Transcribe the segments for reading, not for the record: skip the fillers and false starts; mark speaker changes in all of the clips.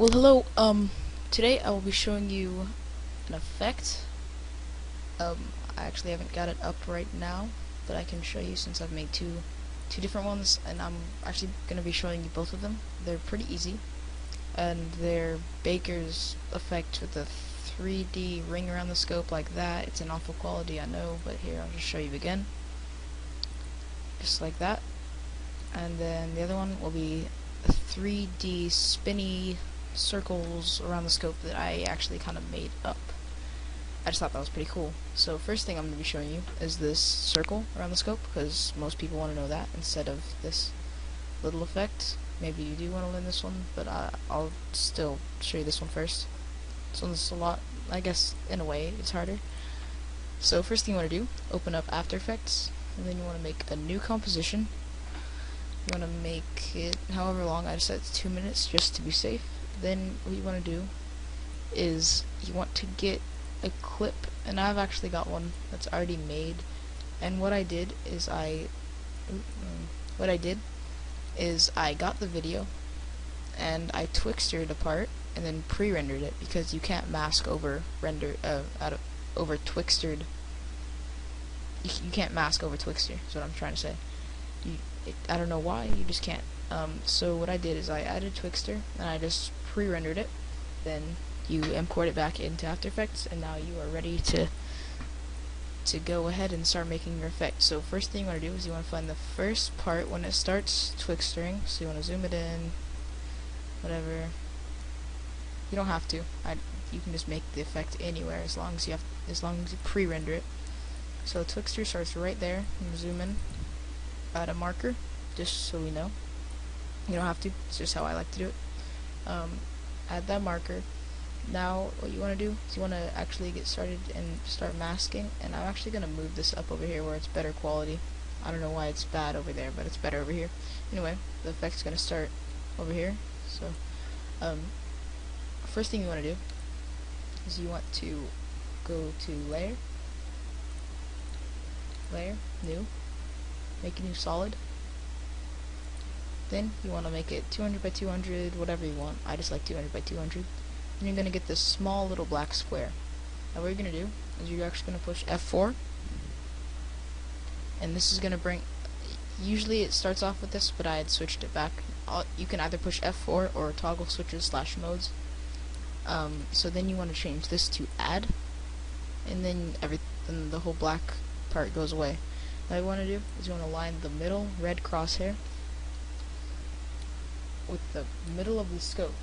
Speaker 1: Well, hello. Today I will be showing you an effect. I actually haven't got it up right now, but I can show you since I've made two different ones, and I'm actually gonna be showing you both of them. They're pretty easy, and they're Baker's effect with the 3D ring around the scope like that. It's an awful quality, I know, but here I'll just show you again, just like that. And then the other one will be a 3D spinny circles around the scope that I actually kind of made up. I just thought that was pretty cool. So first thing I'm going to be showing you is this circle around the scope, because most people want to know that instead of this little effect. Maybe you do want to learn this one, but I'll still show you this one first. This one's a lot, I guess, in a way, it's harder. So first thing you want to do, open up After Effects, and then you want to make a new composition. You want to make it however long. I just said it's 2 minutes just to be safe. Then what you want to do is you want to get a clip, and I've actually got one that's already made. And what I did is I got the video and I Twixtered apart and then pre-rendered it, because you can't mask over over Twixtered. You can't mask over Twixter. Is what I'm trying to say. I don't know why, you just can't. So what I did is I added Twixter and I just pre-rendered it. Then you import it back into After Effects, and now you are ready to go ahead and start making your effect. So first thing you want to do is you want to find the first part when it starts Twixtering. So you want to zoom it in, whatever. You don't have to. You can just make the effect anywhere as long as you pre-render it. So Twixter starts right there. You zoom in. Add a marker, just so we know. You don't have to, it's just how I like to do it. Add that marker. Now what you want to do is you want to actually get started and start masking, and I'm actually going to move this up over here where it's better quality. I don't know why it's bad over there, but it's better over here. Anyway, the effect's going to start over here. So first thing you want to do is you want to go to Layer, New, make a new solid. Then you want to make it 200 by 200, whatever you want. I just like 200 by 200. And you're going to get this small little black square. Now what you're going to do is you're actually going to push F4, and this is going to bring, usually it starts off with this, but I had switched it back. You can either push F4 or toggle switches / modes. So then you want to change this to add, and then the whole black part goes away. What you want to do is you want to line the middle red crosshair with the middle of the scope.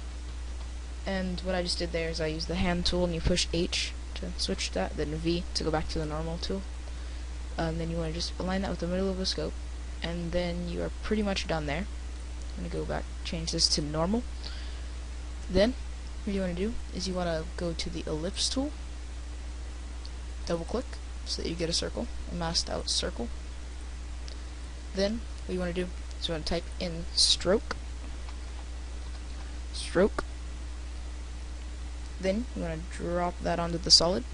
Speaker 1: And what I just did there is I used the hand tool, and you push H to switch that, then V to go back to the normal tool. And then you want to just align that with the middle of the scope, and then you are pretty much done there. I'm going to go back, change this to normal. Then what you want to do is you want to go to the ellipse tool, double click, so that you get a circle, a masked out circle. Then what you want to do is you want to type in stroke. Then you want to drop that onto the solid.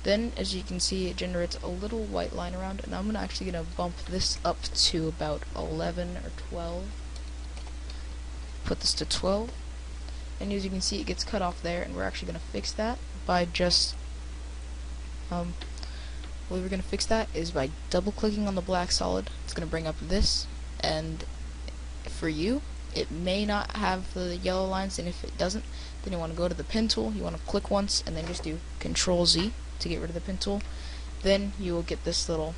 Speaker 1: Then, as you can see, it generates a little white line around, and I'm actually going to bump this up to about 11 or 12. Put this to 12, and as you can see, it gets cut off there, and we're actually going to fix that by just the way we're going to fix that is by double clicking on the black solid. It's going to bring up this, and for you it may not have the yellow lines, and if it doesn't, then you want to go to the pen tool. You want to click once and then just do Control Z to get rid of the pen tool. Then you will get this little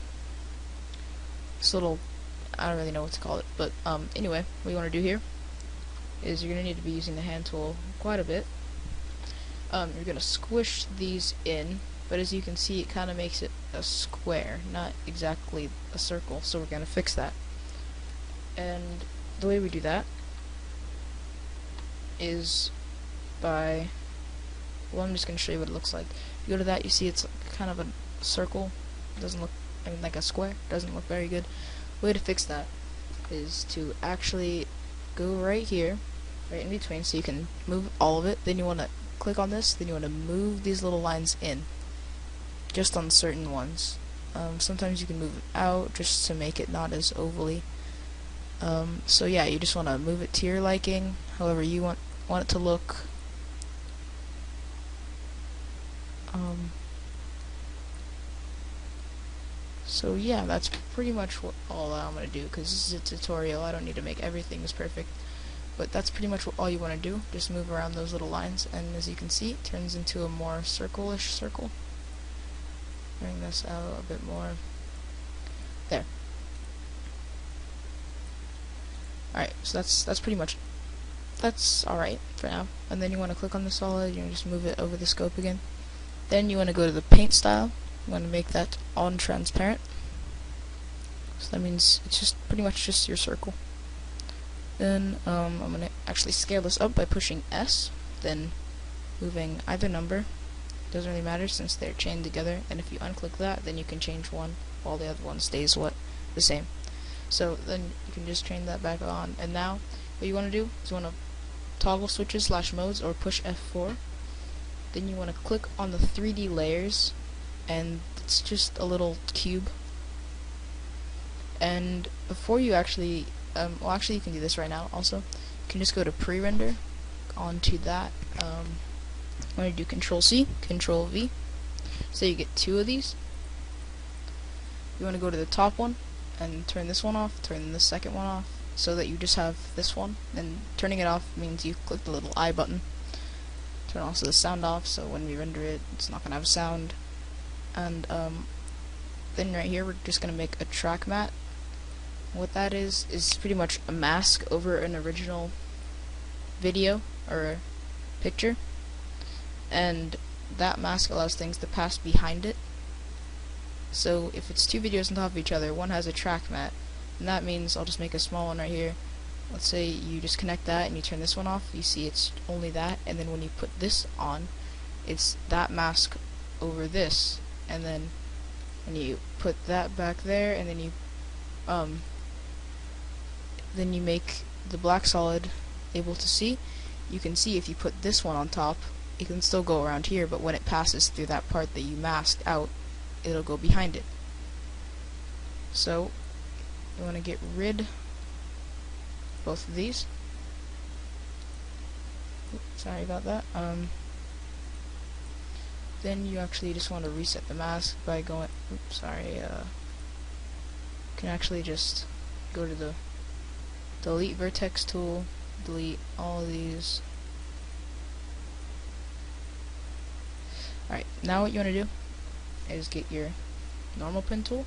Speaker 1: I don't really know what to call it, but anyway, what you want to do here is you're going to need to be using the hand tool quite a bit. You're going to squish these in, but as you can see, it kind of makes it a square, not exactly a circle, so we're going to fix that. And the way we do that is by, well, I'm just going to show you what it looks like. You go to that, you see it's kind of a circle, doesn't look, like a square, doesn't look very good. The way to fix that is to actually go right here, right in between, so you can move all of it. Then you want to click on this, then you want to move these little lines in, just on certain ones. Sometimes you can move it out just to make it not as ovally. So yeah, you just want to move it to your liking, however you want want it to look so yeah, that's pretty much all I'm going to do, because this is a tutorial. I don't need to make everything as perfect, but that's pretty much all you want to do. Just move around those little lines, and as you can see, it turns into a more circle-ish circle. Bring this out a bit more. There. Alright, so that's pretty much, that's alright for now. And then you want to click on the solid, just move it over the scope again. Then you want to go to the paint style. You want to make that on transparent. So that means it's just pretty much just your circle. Then I'm going to actually scale this up by pushing S, then moving either number. Doesn't really matter since they're chained together, and if you unclick that, then you can change one while the other one stays the same. So then you can just chain that back on, and now what you want to do is you want to toggle switches /modes or push F4. Then you want to click on the 3D layers, and it's just a little cube. And before you actually, well actually you can do this right now also. You can just go to pre-render, onto that. I'm going to do Control-C, Control-V, so you get 2 of these. You want to go to the top one, and turn this one off, turn the second one off, so that you just have this one. And turning it off means you click the little I button. Turn also the sound off, so when we render it, it's not going to have sound. And then right here, we're just going to make a track matte. What that is pretty much a mask over an original video or picture, and that mask allows things to pass behind it. So if it's 2 videos on top of each other, one has a track matte, and that means I'll just make a small one right here. Let's say you just connect that and you turn this one off, you see it's only that, and then when you put this on, it's that mask over this, and then when you put that back there, and then you make the black solid able to see. You can see if you put this one on top, it can still go around here, but when it passes through that part that you masked out, it'll go behind it. So you want to get rid of both of these. Oops, sorry about that. Then you actually just want to reset the mask by going, oops, sorry, you can actually just go to the delete vertex tool, delete all of these. Alright, now what you want to do is get your normal pen tool,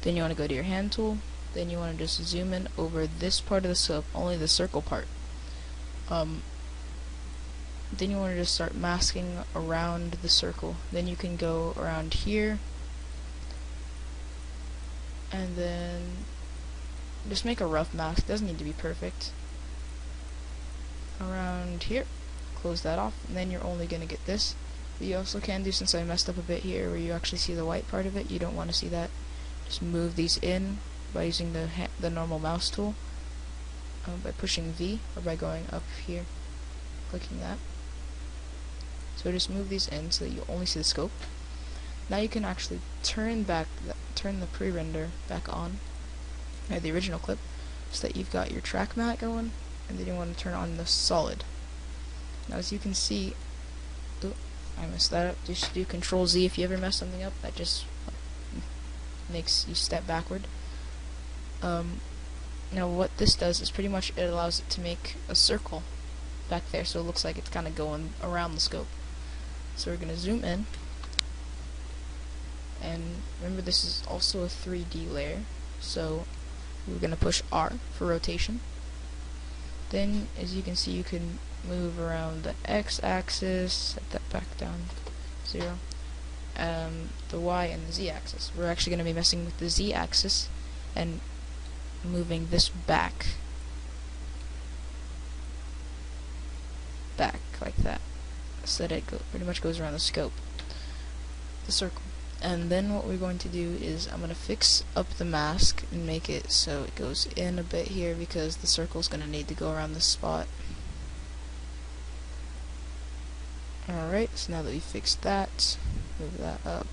Speaker 1: then you want to go to your hand tool, then you want to just zoom in over this part of the scope, only the circle part. Then you want to just start masking around the circle. Then you can go around here, and then just make a rough mask, doesn't need to be perfect. Around here, close that off, and then you're only going to get this. But you also can do, since I messed up a bit here where you actually see the white part of it, you don't want to see that. Just move these in by using the normal mouse tool, by pushing V, or by going up here, clicking that. So just move these in so that you only see the scope. Now you can actually turn the pre-render back on, or the original clip, so that you've got your track matte going, and then you want to turn on the solid. Now as you can see, oops, I messed that up. Just do Control-Z if you ever mess something up. That just makes you step backward. Now what this does is pretty much it allows it to make a circle back there, so it looks like it's kind of going around the scope. So we're going to zoom in, and remember this is also a 3D layer, so we're going to push R for rotation. Then as you can see, you can move around the x-axis, set that back down 0, the y and the z-axis. We're actually going to be messing with the z-axis and moving this back like that, so that it pretty much goes around the scope, the circle. And then what we're going to do is I'm going to fix up the mask and make it so it goes in a bit here, because the circle is going to need to go around this spot. Alright, so now that we fixed that, move that up,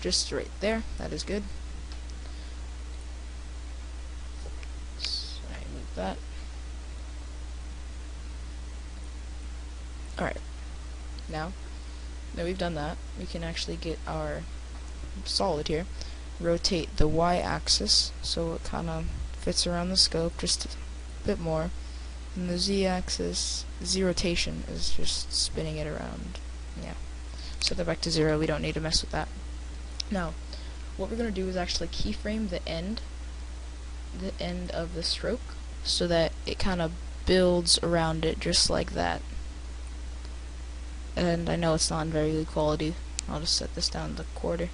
Speaker 1: just right there. That is good. Sorry, move that. Alright, now that we've done that, we can actually get our solid here, rotate the y-axis so it kind of fits around the scope just a bit more, and the z-axis, z-rotation is just spinning it around. Yeah, set that back to 0, we don't need to mess with that. Now, what we're going to do is actually keyframe the end of the stroke so that it kind of builds around it just like that. And I know it's not in very good quality. I'll just set this down to quarter.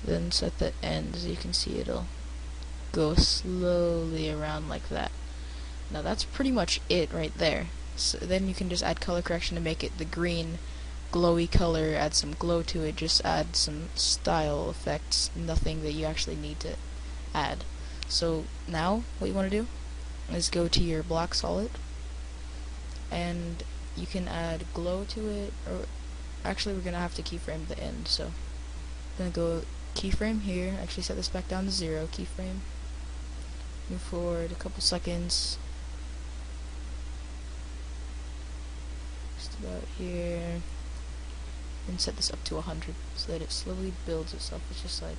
Speaker 1: Then set the end, as you can see it'll go slowly around like that. Now that's pretty much it right there. So then you can just add color correction to make it the green glowy color, add some glow to it, just add some style effects, nothing that you actually need to add. So now what you want to do is go to your black solid and you can add glow to it, or actually we're gonna have to keyframe the end, so I'm gonna go keyframe here, actually set this back down to 0, keyframe, move forward a couple seconds, just about here, and set this up to 100 so that it slowly builds itself. It's just like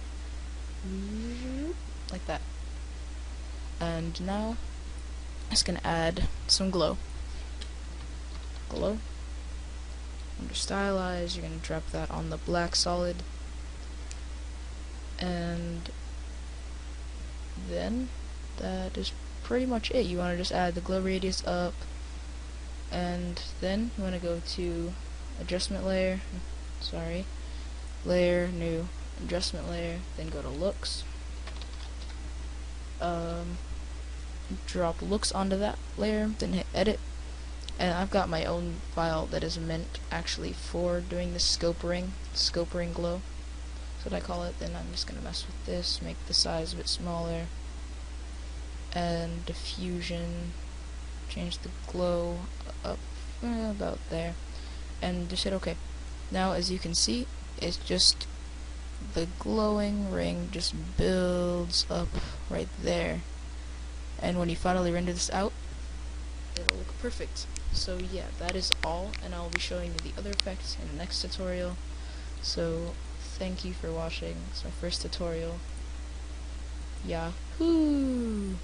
Speaker 1: that. And now I'm just gonna add some glow. Under stylize, you're gonna drop that on the black solid, and then that is pretty much it. You want to just add the glow radius up, and then you want to go to adjustment layer, layer, new adjustment layer, then go to looks, drop looks onto that layer, then hit edit. And I've got my own file that is meant actually for doing this scope ring glow. That's what I call it. Then I'm just going to mess with this, make the size a bit smaller, and diffusion, change the glow up about there, and just hit OK. Now as you can see, it's just the glowing ring just builds up right there, and when you finally render this out, it'll look perfect. So yeah, that is all, and I'll be showing you the other effects in the next tutorial. So thank you for watching. It's my first tutorial. Yahoo!